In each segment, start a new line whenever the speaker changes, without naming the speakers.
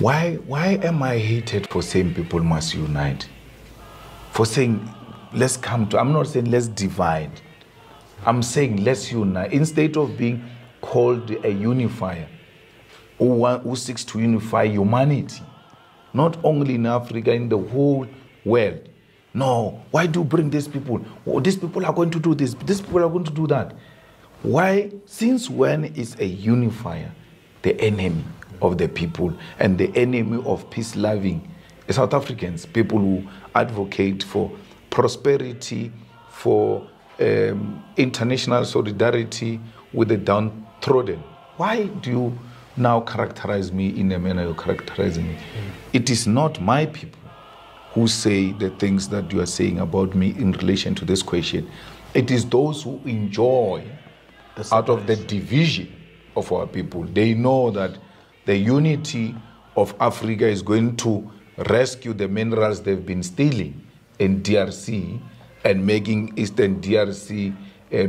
Why am I hated for saying people must unite? For saying, let's come to, I'm not saying let's divide. I'm saying let's unite. Instead of being called a unifier, who seeks to unify humanity, not only in Africa, in the whole world. No, why do you bring these people? Oh, these people are going to do this, these people are going to do that. Why? Since when is a unifier the enemy of the people and the enemy of peace-loving South Africans, people who advocate for prosperity, for international solidarity with the downtrodden? Why do you now characterize me in the manner you're characterizing me? It is not my people who say the things that you are saying about me in relation to this question. It is those who enjoy out of the division of our people. They know that the unity of Africa is going to rescue the minerals they've been stealing in DRC and making Eastern DRC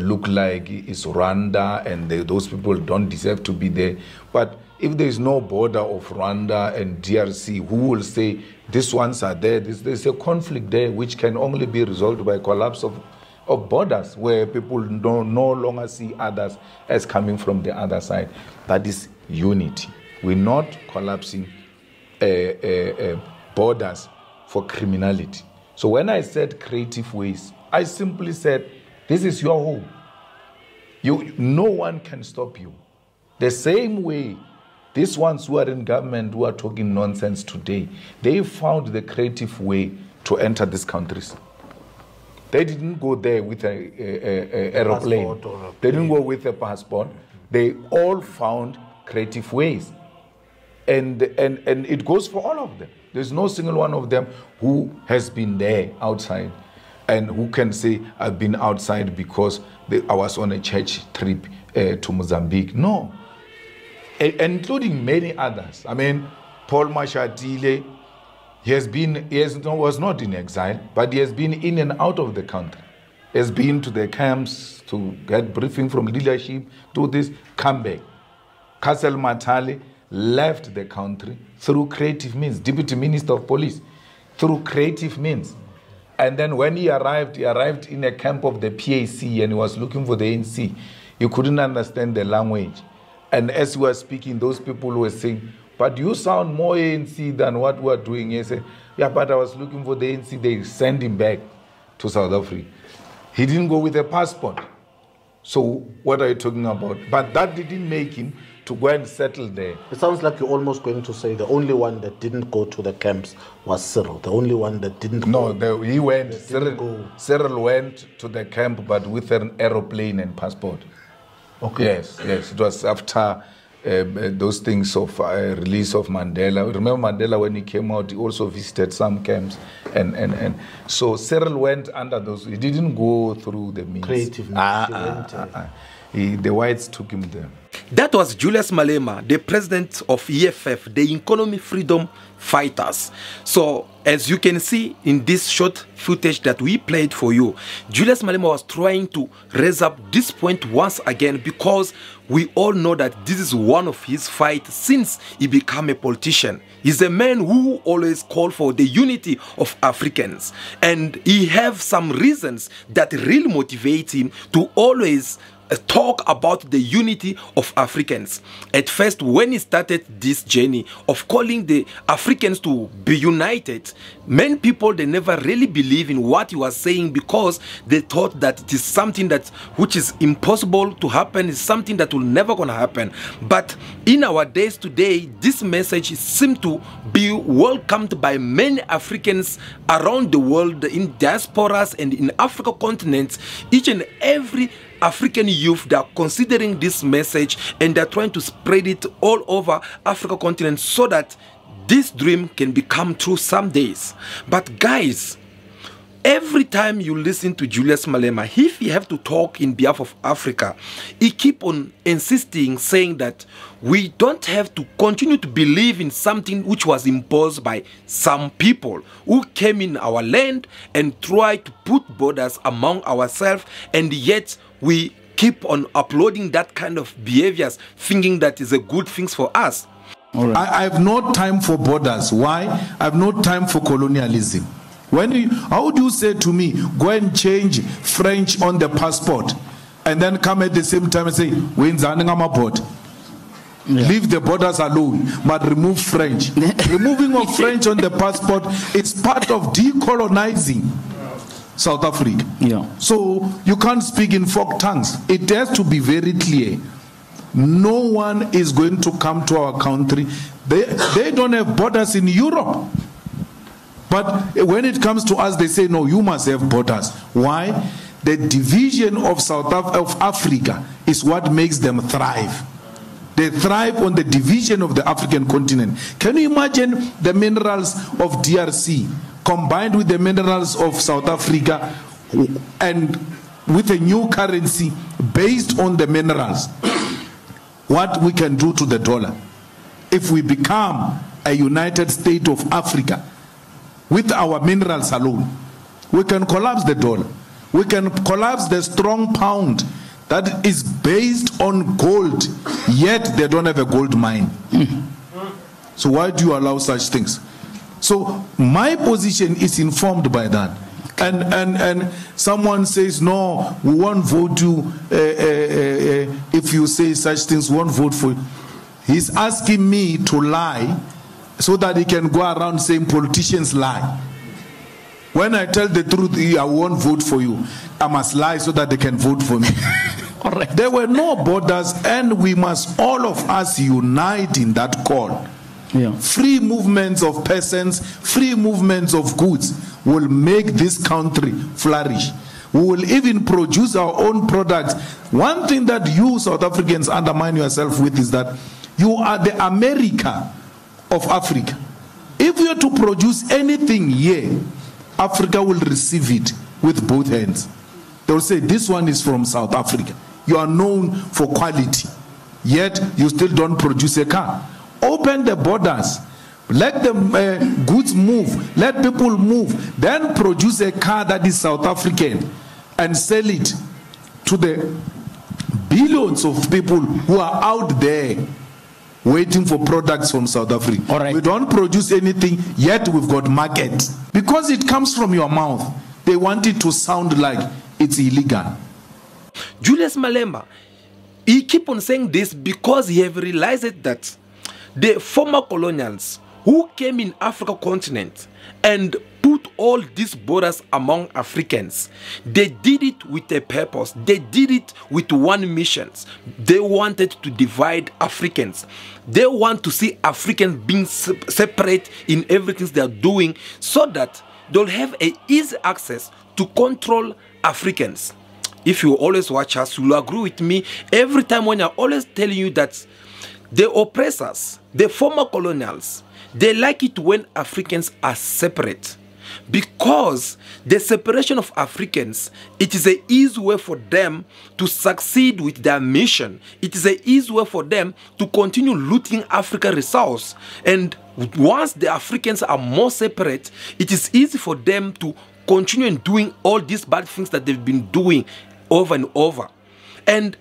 look like it's Rwanda, and those people don't deserve to be there. But if there is no border of Rwanda and DRC, who will say these ones are there? There's a conflict there which can only be resolved by collapse of borders, where people no longer see others as coming from the other side. That is unity. We're not collapsing borders for criminality. So when I said creative ways, I simply said, this is your home. No one can stop you. The same way these ones who are in government who are talking nonsense today, they found the creative way to enter these countries. They didn't go there with an aeroplane. They didn't go with a passport. They all found creative ways. And it goes for all of them. There's no single one of them who has been there outside and who can say, I've been outside because I was on a church trip to Mozambique. No. Including many others. I mean, Paul Mashatile, was not in exile, but he has been in and out of the country. He has been to the camps to get briefing from leadership, do this, come back. Castle Matale left the country through creative means, Deputy Minister of Police, through creative means. And then when he arrived in a camp of the PAC and he was looking for the ANC. He couldn't understand the language. And as he was speaking, those people were saying, but you sound more ANC than what we're doing. He said, yeah, but I was looking for the ANC. They sent him back to South Africa. He didn't go with a passport. So what are you talking about? But that didn't make him to go and settle there.
It sounds like you're almost going to say the only one that didn't go to the camps was Cyril. The only one that didn't
go.
No,
he went. Cyril went to the camp, but with an aeroplane and passport. Okay. Yes. It was after those things of release of Mandela. Remember Mandela, when he came out, he also visited some camps. And so Cyril went under those. He didn't go through the means.
Creative means.
The whites took him there.
That was Julius Malema, the president of EFF, the Economic Freedom Fighters. So, as you can see in this short footage that we played for you, Julius Malema was trying to raise up this point once again, because we all know that this is one of his fights since he became a politician. He's a man who always called for the unity of Africans, and he have some reasons that really motivate him to always talk about the unity of Africans. At first, when he started this journey of calling the Africans to be united, many people, they never really believe in what he was saying, because they thought that it is something that which is impossible to happen, is something that will never gonna happen. But in our days today, this message seems to be welcomed by many Africans around the world, in diasporas and in Africa continent. Each and every African youth, they are considering this message and they're trying to spread it all over Africa continent so that this dream can become true some days. But guys, every time you listen to Julius Malema, if he have to talk in behalf of Africa, he keep on insisting, saying that we don't have to continue to believe in something which was imposed by some people who came in our land and tried to put borders among ourselves, and yet we keep on uploading that kind of behaviors, thinking that is a good thing for us.
right.
I have no time for borders. Why? I have no time for colonialism. How do you say to me, go and change French on the passport, and then come at the same time and say, leave the borders alone, but remove French. Removing of French on the passport is part of decolonizing South Africa.
Yeah.
So you can't speak in folk tongues. It has to be very clear. No one is going to come to our country. They don't have borders in Europe. But when it comes to us, they say, no, you must have borders. Why? The division of of Africa is what makes them thrive. They thrive on the division of the African continent. Can you imagine the minerals of DRC combined with the minerals of South Africa and with a new currency based on the minerals? What we can do to the dollar if we become a United States of Africa with our minerals alone? We can collapse the dollar. We can collapse the strong pound that is based on gold, yet they don't have a gold mine. So why do you allow such things? So my position is informed by that. And someone says, no, we won't vote you if you say such things, we won't vote for you. He's asking me to lie so that he can go around saying politicians lie. When I tell the truth, I won't vote for you. I must lie so that they can vote for me.
Correct.
There were no borders, and we must all of us unite in that call.
Yeah.
Free movements of persons, free movements of goods will make this country flourish. We will even produce our own products. One thing that you South Africans undermine yourself with is that you are the America of Africa. If you are to produce anything here, Africa will receive it with both hands. They will say, this one is from South Africa. You are known for quality, yet you still don't produce a car. Open the borders. Let the goods move. Let people move. Then produce a car that is South African and sell it to the billions of people who are out there waiting for products from South Africa.
All right.
We don't produce anything, yet we've got market. Because it comes from your mouth, they want it to sound like it's illegal.
Julius Malema, he keep on saying this because he have realized that the former colonials who came in Africa continent and put all these borders among Africans, they did it with a purpose. They did it with one mission. They wanted to divide Africans. They want to see Africans being separate in everything they are doing so that they'll have a easy access to control Africans. If you always watch us, you'll agree with me every time when I'm always telling you that the oppressors, the former colonials, they like it when Africans are separate. Because the separation of Africans, it is an easy way for them to succeed with their mission. It is an easy way for them to continue looting African resources. And once the Africans are more separate, it is easy for them to continue doing all these bad things that they've been doing over and over. And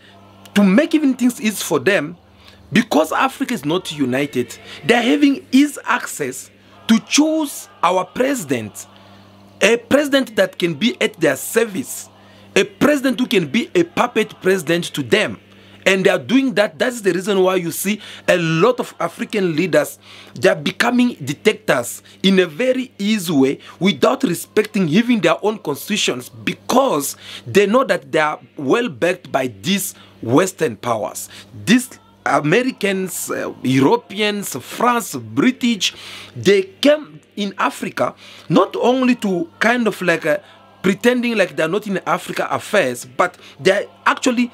to make even things easy for them, because Africa is not united, they're having easy access to choose our president, a president that can be at their service, a president who can be a puppet president to them. And they are doing that. That's the reason why you see a lot of African leaders, they are becoming dictators in a very easy way without respecting even their own constitutions, because they know that they are well backed by these Western powers. These Americans, Europeans, France, British, they came in Africa not only to kind of like pretending like they're not in Africa affairs, but they're actually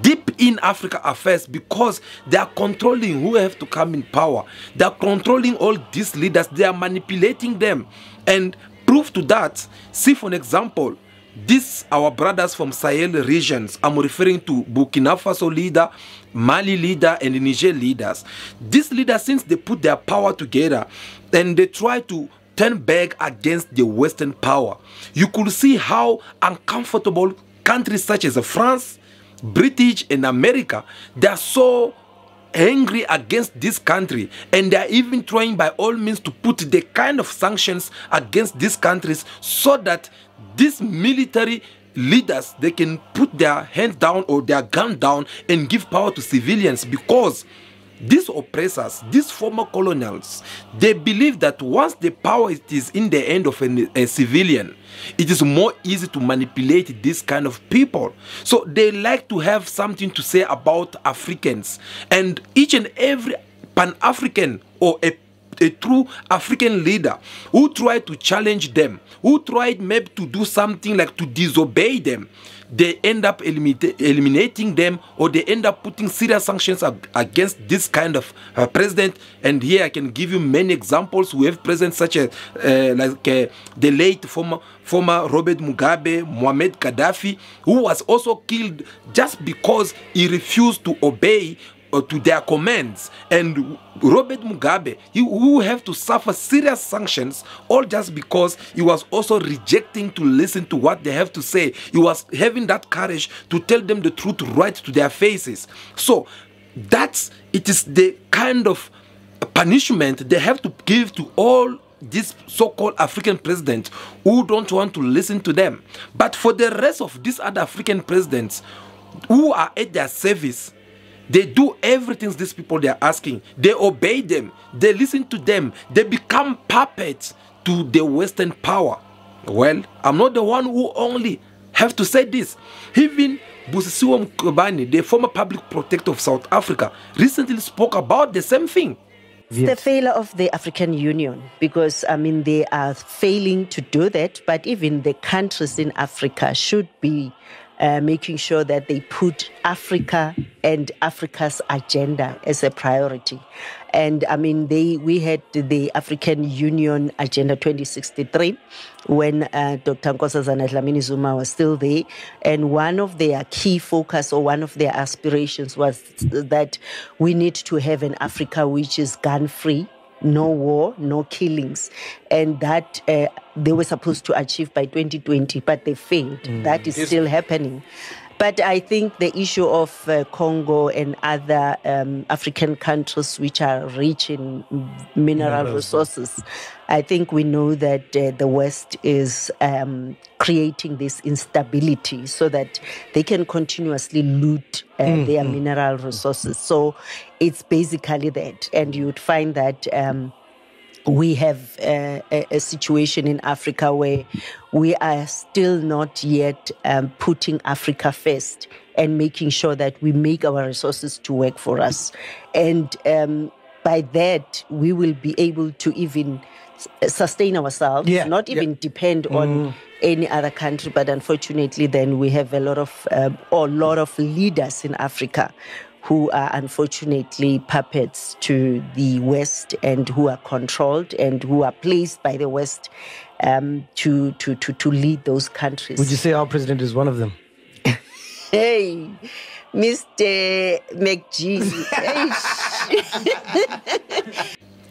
deep in Africa affairs, because they are controlling who have to come in power. They are controlling all these leaders. They are manipulating them. And proof to that, see for an example, these our brothers from Sahel regions. I'm referring to Burkina Faso leader, Mali leader, and Niger leaders. These leaders, since they put their power together and they try to turn back against the Western power, you could see how uncomfortable countries such as France, British, and America, they are so angry against this country, and they are even trying by all means to put the kind of sanctions against these countries so that these military leaders, they can put their hand down or their gun down and give power to civilians, because these oppressors, these former colonials, they believe that once the power is in the hand of a civilian, it is more easy to manipulate this kind of people. So they like to have something to say about Africans, and each and every Pan-African or a true African leader who tried to challenge them, who tried maybe to do something like to disobey them, they end up eliminating them, or they end up putting serious sanctions against this kind of president. And here I can give you many examples. We have presidents such as the late former Robert Mugabe, Muammar Gaddafi, who was also killed just because he refused to obey to their commands. And Robert Mugabe, he will have to suffer serious sanctions, all just because he was also rejecting to listen to what they have to say. He was having that courage to tell them the truth right to their faces. So it is the kind of punishment they have to give to all these so-called African presidents who don't want to listen to them. But for the rest of these other African presidents who are at their service, they do everything these people they are asking. They obey them. They listen to them. They become puppets to the Western power. Well, I'm not the one who only have to say this. Even Busisiwe Mkhwebane, the former public protector of South Africa, recently spoke about the same thing.
It's the failure of the African Union, because, I mean, they are failing to do that, but even the countries in Africa should be making sure that they put Africa and Africa's agenda as a priority. And I mean, we had the African Union Agenda 2063 when Dr. Nkosazana Dlamini Zuma was still there. And one of their key focus, or one of their aspirations, was that we need to have an Africa which is gun-free, no war, no killings. And that they were supposed to achieve by 2020, but they failed. That is still happening. But I think the issue of Congo and other African countries which are rich in mineral resources, I think we know that the West is creating this instability so that they can continuously loot their mineral resources. So it's basically that. And you would find that we have a situation in Africa where we are still not yet putting Africa first and making sure that we make our resources to work for us. And by that, we will be able to even sustain ourselves, not even depend on any other country. But unfortunately, then we have a lot of leaders in Africa who are unfortunately puppets to the West, and who are controlled and who are placed by the West to lead those countries.
Would you say our president is one of them?
Hey, Mr. McG.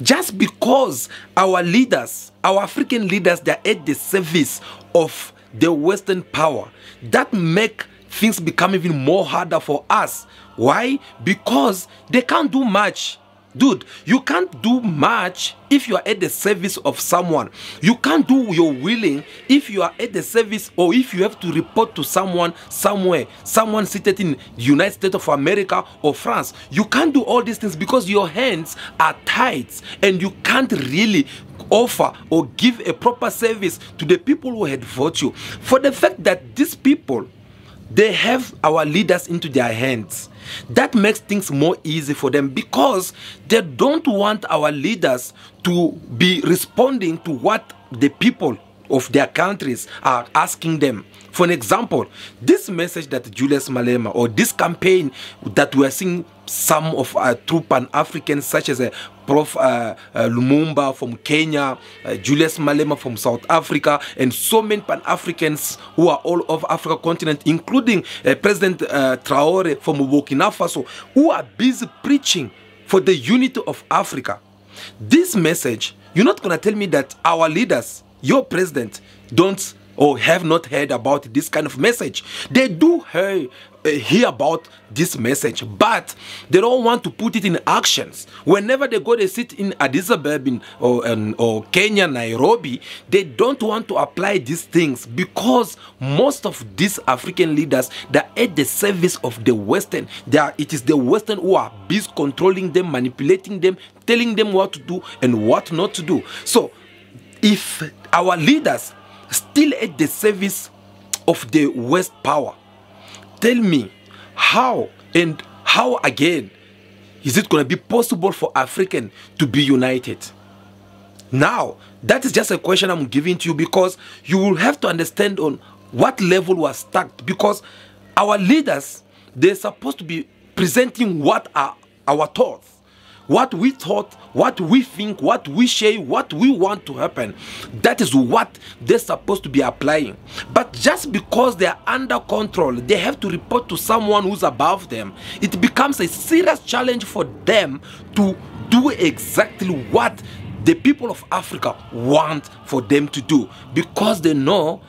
Just because our leaders, our African leaders, they're at the service of the Western power, that make things become even more harder for us. Why? Because they can't do much. Dude, you can't do much if you are at the service of someone. You can't do your willing if you are at the service, or if you have to report to someone somewhere, someone seated in the United States of America or France. You can't do all these things because your hands are tied, and you can't really offer or give a proper service to the people who had voted you. For the fact that these people, they have our leaders into their hands, that makes things more easy for them, because they don't want our leaders to be responding to what the people of their countries are asking them. For an example, this message that Julius Malema, or this campaign that we are seeing some of our true Pan-Africans such as Prof. Lumumba from Kenya, Julius Malema from South Africa, and so many Pan-Africans who are all over Africa continent, including President Traore from Burkina Faso, who are busy preaching for the unity of Africa. This message, you're not going to tell me that our leaders, your president, don't or have not heard about this kind of message. They do hear about this message, but they don't want to put it in actions. Whenever they go, they sit in Addis Ababa or Kenya, Nairobi, they don't want to apply these things because most of these African leaders, they're at the service of the Western. It is the Western who are busy controlling them, manipulating them, telling them what to do and what not to do. So if our leaders still at the service of the West power, tell me how again is it going to be possible for African to be united? Now, that is just a question I'm giving to you, because you will have to understand on what level we are stuck, because our leaders, they're supposed to be presenting what are our thoughts, what we thought, what we think, what we say, what we want to happen. That is what they're supposed to be applying. But just because they're under control, they have to report to someone who's above them. It becomes a serious challenge for them to do exactly what the people of Africa want for them to do, because they know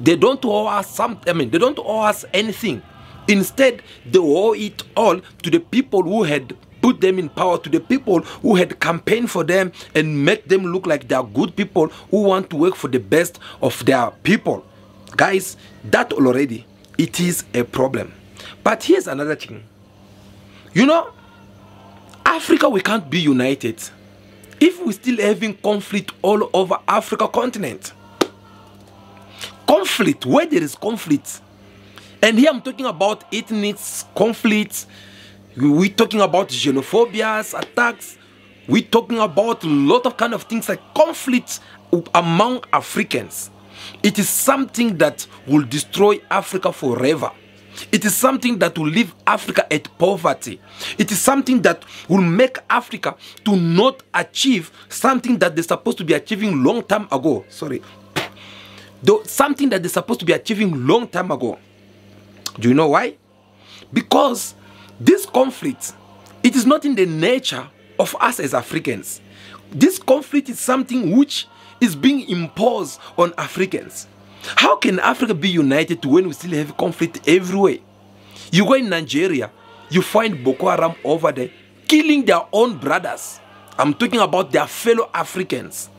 they don't owe us they don't owe us anything. Instead, they owe it all to the people who had put them in power, to the people who had campaigned for them and make them look like they are good people who want to work for the best of their people. Guys, that already, it is a problem. But here's another thing. You know, Africa, we can't be united if we're still having conflict all over Africa continent. Conflict, where there is conflict. And here I'm talking about ethnic conflicts. We're talking about xenophobias, attacks. We're talking about a lot of kind of things like conflicts among Africans. It is something that will destroy Africa forever. It is something that will leave Africa at poverty. It is something that will make Africa to not achieve something that they're supposed to be achieving long time ago. Sorry. Something that they're supposed to be achieving long time ago. Do you know why? Because this conflict, it is not in the nature of us as Africans. This conflict is something which is being imposed on Africans. How can Africa be united when we still have conflict everywhere? You go in Nigeria, you find Boko Haram over there killing their own brothers. I'm talking about their fellow Africans.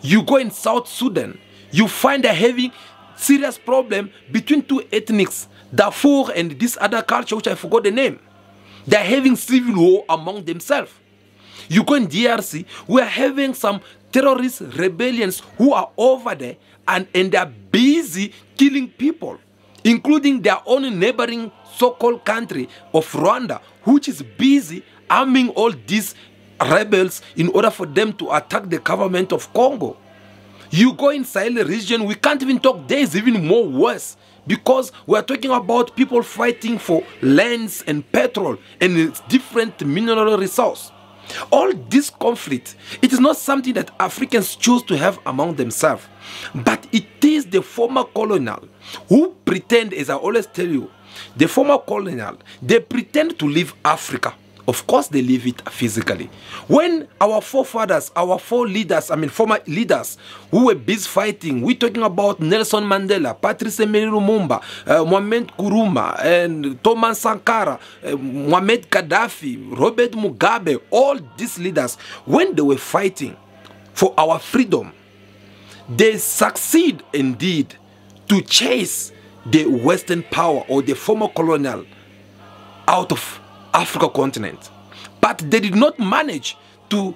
You go in South Sudan, you find they're having serious problem between two ethnics, Darfur and this other culture which I forgot the name. They're having civil war among themselves. You go in DRC, we're having some terrorist rebellions who are over there and they're busy killing people, including their own neighboring so-called country of Rwanda, which is busy arming all these rebels in order for them to attack the government of Congo. You go in Sahel region, we can't even talk, there is even more worse, because we are talking about people fighting for lands and petrol and its different mineral resource. All this conflict, it is not something that Africans choose to have among themselves, but it is the former colonial who pretend, as I always tell you, the former colonial, they pretend to leave Africa. Of course they leave it physically. When our forefathers, our former leaders who were busy fighting, we're talking about Nelson Mandela, Patrice Emery Lumumba, Mohamed Nkrumah, and Thomas Sankara, Muammar Gaddafi, Robert Mugabe, all these leaders, when they were fighting for our freedom, they succeed indeed to chase the Western power or the former colonial out of Africa continent. But they did not manage to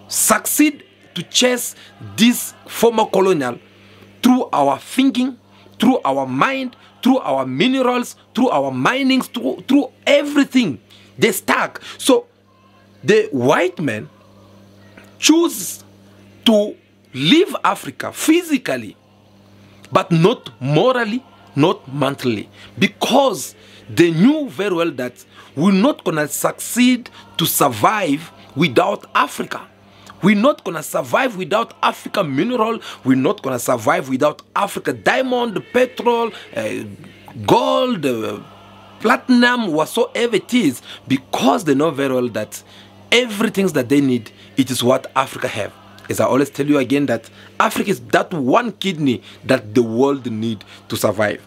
succeed to chase this former colonial through our thinking, through our mind, through our minerals, through our minings, through everything. They stuck. So the white man choose to leave Africa physically, but not morally, not mentally, because they knew very well that we're not going to succeed to survive without Africa. We're not going to survive without Africa mineral. We're not going to survive without Africa diamond, petrol, gold, platinum, whatsoever it is, because they know very well that everything that they need, it is what Africa have. As I always tell you again, that Africa is that one kidney that the world need to survive.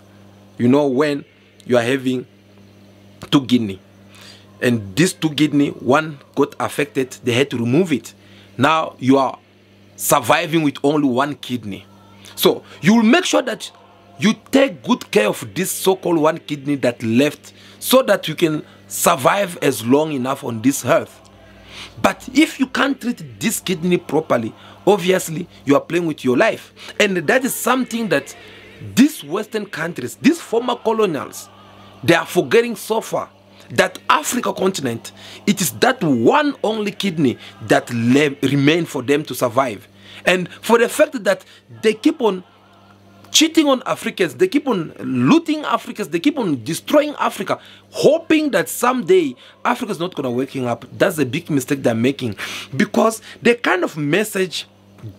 You know, when you are having 2 kidney. And these 2 kidney, one got affected, they had to remove it. Now you are surviving with only 1 kidney. So you will make sure that you take good care of this so-called 1 kidney that left, so that you can survive as long enough on this earth. But if you can't treat this kidney properly, obviously you are playing with your life. And that is something that these Western countries, these former colonials, they are forgetting so far. That Africa continent, it is that one only kidney that remain for them to survive. And for the fact that they keep on cheating on Africans, they keep on looting Africans, they keep on destroying Africa, hoping that someday Africa is not going to waking up. That's a big mistake they're making, because the kind of message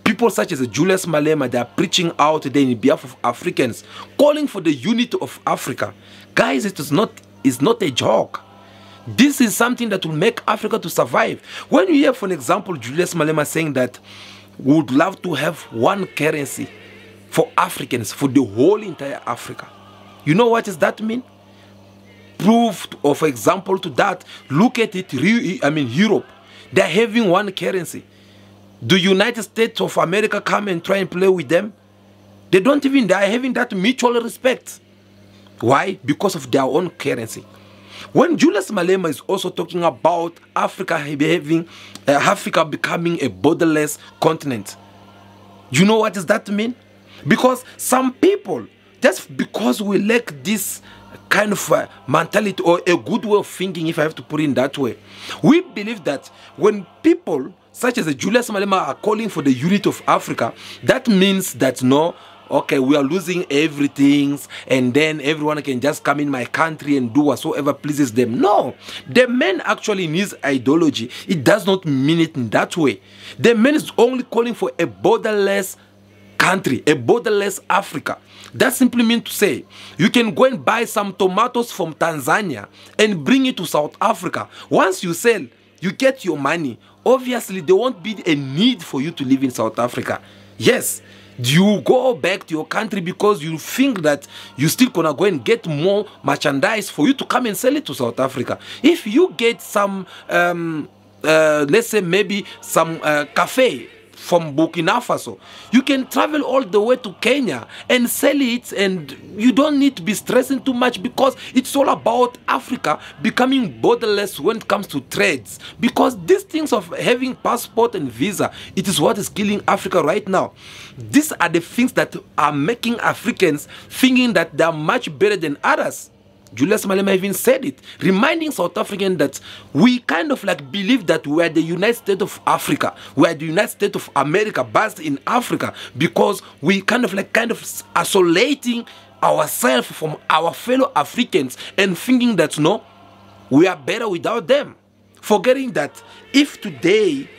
people such as Julius Malema, they are preaching out today in behalf of Africans, calling for the unity of Africa. Guys, it is not a joke. This is something that will make Africa to survive. When you hear, for example, Julius Malema saying that we would love to have one currency for Africans, for the whole entire Africa. You know what does that mean? Proof of example to that, look at it, Europe, they're having one currency. Do United States of America come and try and play with them? They don't even, they are having that mutual respect. Why? Because of their own currency. When Julius Malema is also talking about Africa becoming a borderless continent, you know what does that mean? Because some people, just because we lack this kind of mentality or a good way of thinking, if I have to put it in that way, we believe that when people such as Julius Malema are calling for the unity of Africa, that means that no, okay, we are losing everything and then everyone can just come in my country and do whatsoever pleases them. No, the man actually in his ideology, it does not mean it in that way. The man is only calling for a borderless country, a borderless Africa. That simply means to say, you can go and buy some tomatoes from Tanzania and bring it to South Africa. Once you sell, you get your money. Obviously, there won't be a need for you to live in South Africa. Yes, you go back to your country because you think that you're still gonna go and get more merchandise for you to come and sell it to South Africa. If you get some, let's say maybe some cafe from Burkina Faso, you can travel all the way to Kenya and sell it, and you don't need to be stressing too much, because it's all about Africa becoming borderless when it comes to trades. Because these things of having passport and visa, it is what is killing Africa right now. These are the things that are making Africans thinking that they are much better than others. Julius Malema even said it, reminding South Africans that we kind of like believe that we are the United States of Africa, we are the United States of America based in Africa, because we kind of isolating ourselves from our fellow Africans and thinking that no, we are better without them, forgetting that if today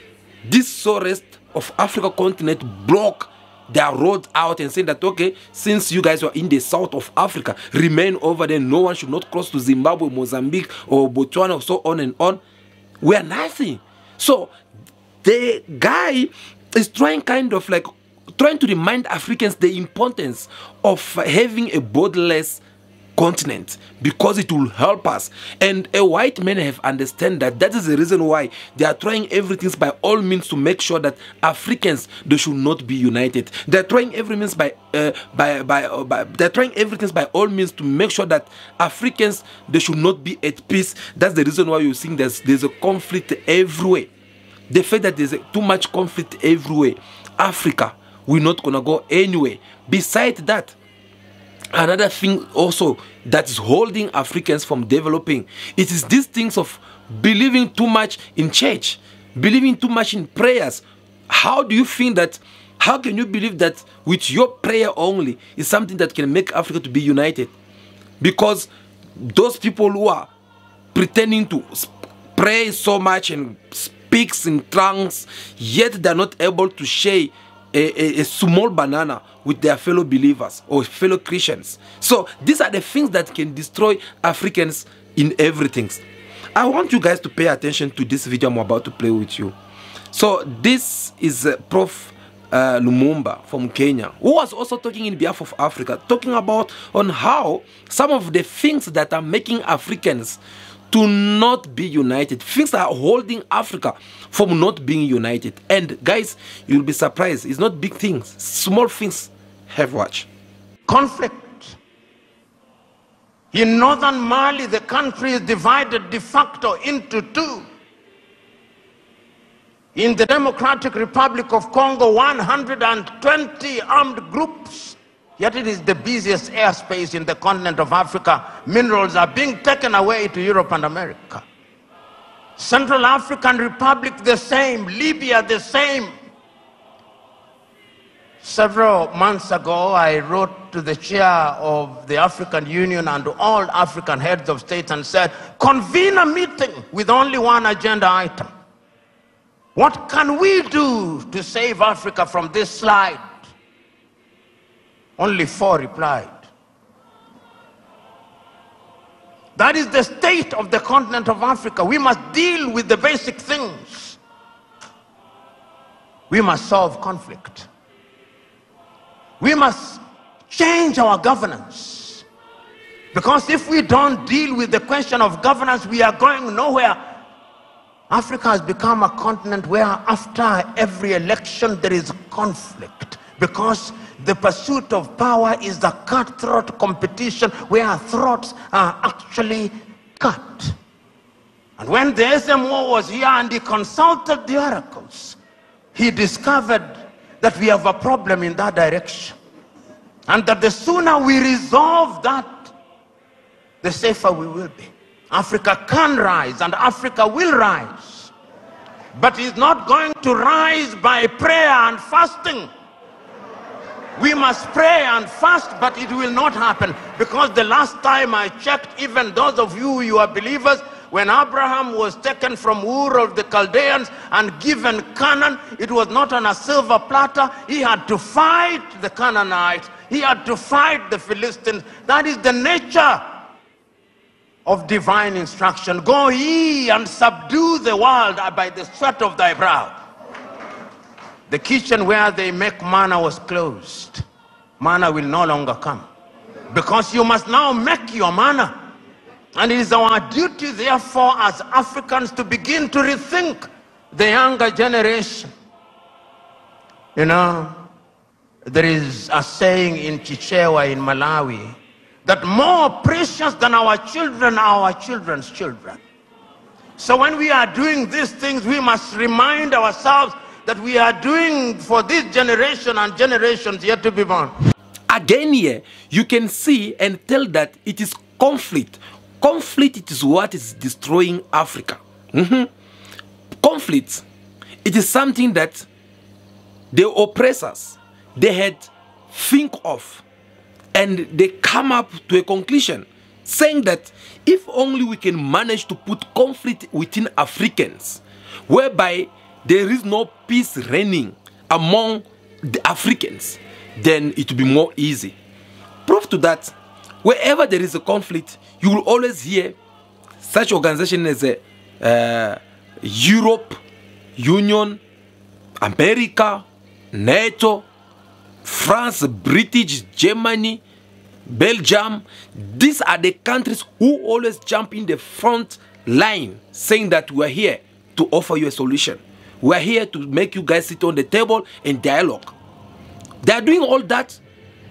this rest of Africa continent block their road out and saying that, okay, since you guys are in the south of Africa, remain over there, no one should not cross to Zimbabwe, Mozambique or Botswana or so on and on, we are nothing. So the guy is trying to remind Africans the importance of having a borderless continent, because it will help us. And a white man have understand that that is the reason why they are trying everything by all means to make sure that Africans, they should not be united. They're trying every means by all means to make sure that Africans, they should not be at peace. That's the reason why you're seeing there's a conflict everywhere. The fact that there's too much conflict everywhere, Africa, we're not gonna go anywhere. Besides that, another thing also that is holding Africans from developing, it is these things of believing too much in church, believing too much in prayers. How do you think that, how can you believe that with your prayer only is something that can make Africa to be united? Because those people who are pretending to pray so much and speaks in tongues, yet they're not able to share a small banana with their fellow believers or fellow Christians. So these are the things that can destroy Africans in everything. I want you guys to pay attention to this video I'm about to play with you. So this is Prof Lumumba from Kenya, who was also talking in behalf of Africa, talking about on how some of the things that are making Africans to not be united, things that are holding Africa from not being united. And guys, you'll be surprised, it's not big things, small things. Have watch.
Conflict. In northern Mali, the country is divided de facto into two. In the Democratic Republic of Congo, 120 armed groups, yet it is the busiest airspace in the continent of Africa. Minerals are being taken away to Europe and America. Central African Republic, the same. Libya, the same. Several months ago, I wrote to the chair of the African Union and all African heads of state and said, convene a meeting with only one agenda item. What can we do to save Africa from this slide? Only 4 replied. That is the state of the continent of Africa. We must deal with the basic things. We must solve conflict. We must change our governance. Because if we don't deal with the question of governance, we are going nowhere. Africa has become a continent where after every election there is conflict. Because the pursuit of power is the cutthroat competition where throats are actually cut. And when the SMO was here and he consulted the oracles, he discovered that we have a problem in that direction. And that the sooner we resolve that, the safer we will be. Africa can rise and Africa will rise. But it's not going to rise by prayer and fasting. We must pray and fast, but it will not happen. Because the last time I checked, even those of you are believers, when Abraham was taken from Ur of the Chaldeans and given Canaan, it was not on a silver platter. He had to fight the Canaanites. He had to fight the Philistines. That is the nature of divine instruction. Go ye and subdue the world by the sweat of thy brow. The kitchen where they make manna was closed. Manna will no longer come. Because you must now make your manna. And it is our duty, therefore, as Africans to begin to rethink the younger generation. You know, there is a saying in Chichewa in Malawi that more precious than our children are our children's children. So when we are doing these things, we must remind ourselves that we are doing for this generation and generations yet to be born.
Again here, you can see and tell that it is conflict. Conflict, it is what is destroying Africa. Conflict, it is something that the oppressors, they had think of, and they come up to a conclusion saying that if only we can manage to put conflict within Africans, whereby there is no peace reigning among the Africans, then it will be more easy. Proof to that, wherever there is a conflict, you will always hear such organizations as Europe, Union, America, NATO, France, British, Germany, Belgium. These are the countries who always jump in the front line saying that we are here to offer you a solution. We are here to make you guys sit on the table and dialogue. They are doing all that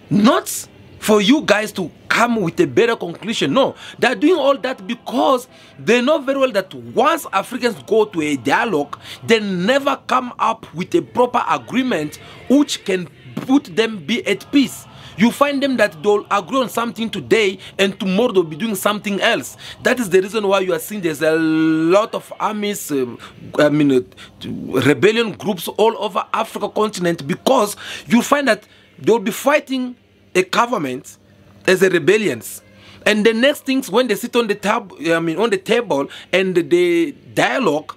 not for you guys to come with a better conclusion. No, they are doing all that because they know very well that once Africans go to a dialogue, they never come up with a proper agreement which can put them be at peace. You find them that they'll agree on something today and tomorrow they'll be doing something else. That is the reason why you are seeing there's a lot of armies, rebellion groups all over Africa continent, because you find that they'll be fighting a government as a rebellions. And the next things, when they sit on the table and the dialogue,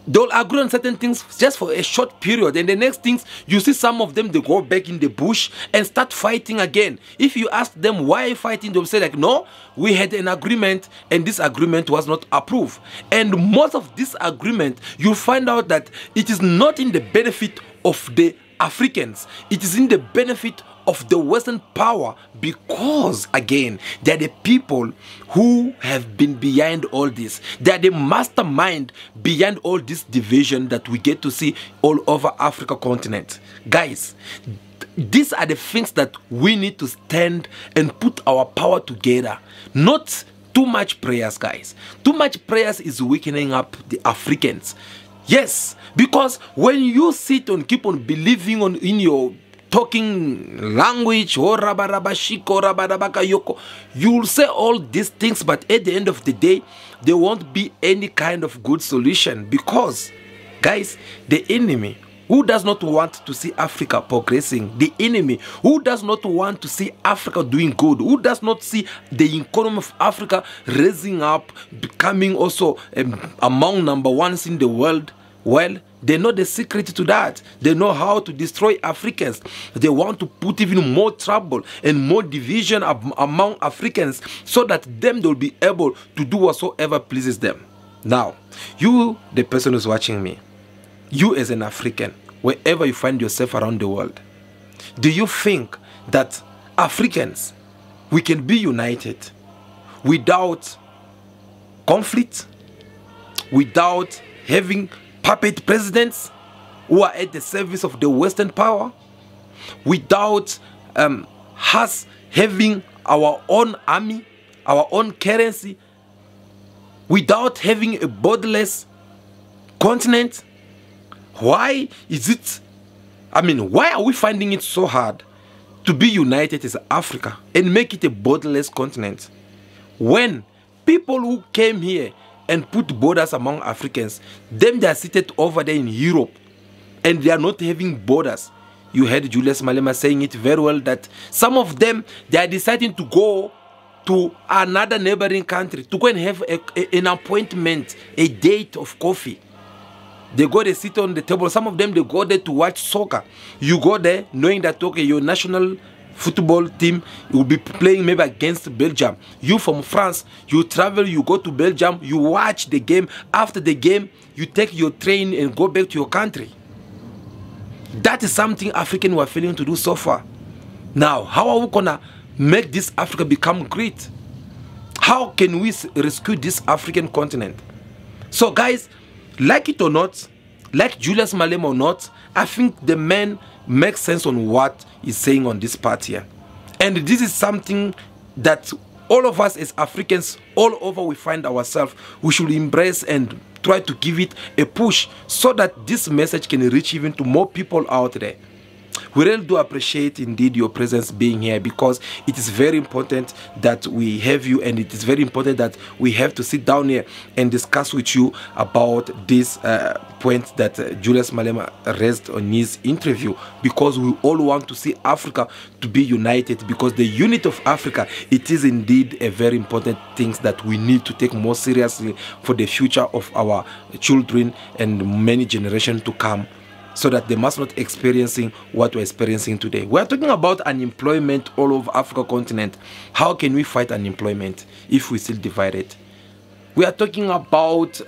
they'll agree on certain things just for a short period, and the next things you see some of them, they go back in the bush and start fighting again. If you ask them why fighting, they'll say like, no, we had an agreement and this agreement was not approved. And most of this agreement, you'll find out that it is not in the benefit of the Africans. It is in the benefit of the Western power, because again, they are the people who have been behind all this. They are the mastermind behind all this division that we get to see all over Africa continent. Guys, these are the things that we need to stand and put our power together. Not too much prayers, guys. Too much prayers is weakening up the Africans. Yes, because when you sit and keep on believing in your talking language, or rabarabashiko, rabarabakayoko, you'll say all these things, but at the end of the day, there won't be any kind of good solution. Because, guys, the enemy who does not want to see Africa progressing, the enemy who does not want to see Africa doing good, who does not see the economy of Africa raising up, becoming also among number ones in the world, well, they know the secret to that. They know how to destroy Africans. They want to put even more trouble and more division among Africans, so that them they'll be able to do whatsoever pleases them. Now, you, the person who's watching me, you as an African, wherever you find yourself around the world, do you think that Africans, we can be united without conflict, without having puppet presidents who are at the service of the Western power, without us having our own army, our own currency, without having a borderless continent? Why is it, why are we finding it so hard to be united as Africa and make it a borderless continent, when people who came here and put borders among Africans, them they are seated over there in Europe and they are not having borders? You heard Julius Malema saying it very well, that some of them, they are deciding to go to another neighboring country to go and have an appointment, a date of coffee. They go, they sit on the table. Some of them, they go there to watch soccer. You go there knowing that, okay, your national football team will be playing maybe against Belgium. You from France, you travel, you go to Belgium, you watch the game. After the game, you take your train and go back to your country. That is something African were failing to do so far. Now, how are we gonna make this Africa become great? How can we rescue this African continent? So guys, like it or not, like Julius Malema or not, I think the man makes sense on what he's saying on this part here. And this is something that all of us as Africans all over we find ourselves, we should embrace and try to give it a push, so that this message can reach even to more people out there. We really do appreciate indeed your presence being here, because it is very important that we have you, and it is very important that we have to sit down here and discuss with you about this point that Julius Malema raised on his interview, because we all want to see Africa to be united, because the unity of Africa, it is indeed a very important thing that we need to take more seriously for the future of our children and many generations to come, so that they must not experiencing what we're experiencing today. We're talking about unemployment all over Africa continent. How can we fight unemployment if we still divided? We are talking about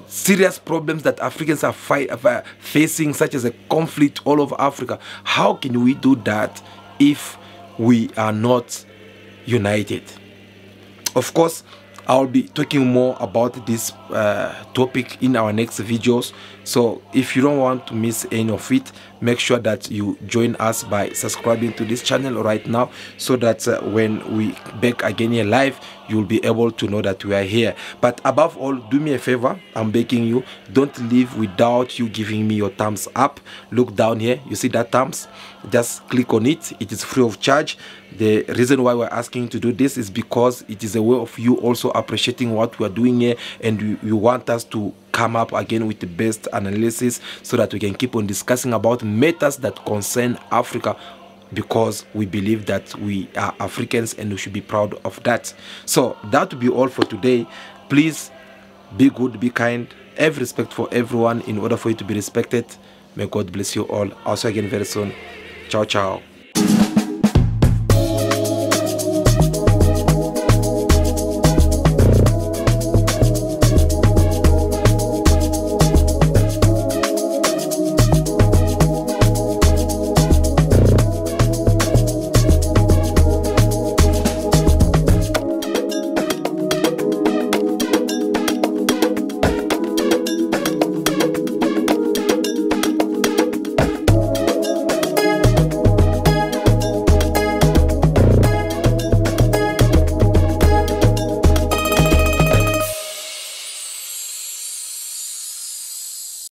serious problems that Africans are facing, such as a conflict all over Africa. How can we do that if we are not united? Of course, I'll be talking more about this topic in our next videos. So if you don't want to miss any of it, make sure that you join us by subscribing to this channel right now, so that when we back again here live, you'll be able to know that we are here. But above all, do me a favor, I'm begging you, don't leave without you giving me your thumbs up. Look down here, you see that thumbs? Just click on it. It is free of charge. The reason why we're asking you to do this is because it is a way of you also appreciating what we're doing here, and you want us to come up again with the best analysis, so that we can keep on discussing about matters that concern Africa, because we believe that we are Africans and we should be proud of that. So that will be all for today. Please be good, be kind, have respect for everyone in order for you to be respected. May God bless you all. Also again very soon. Ciao, ciao.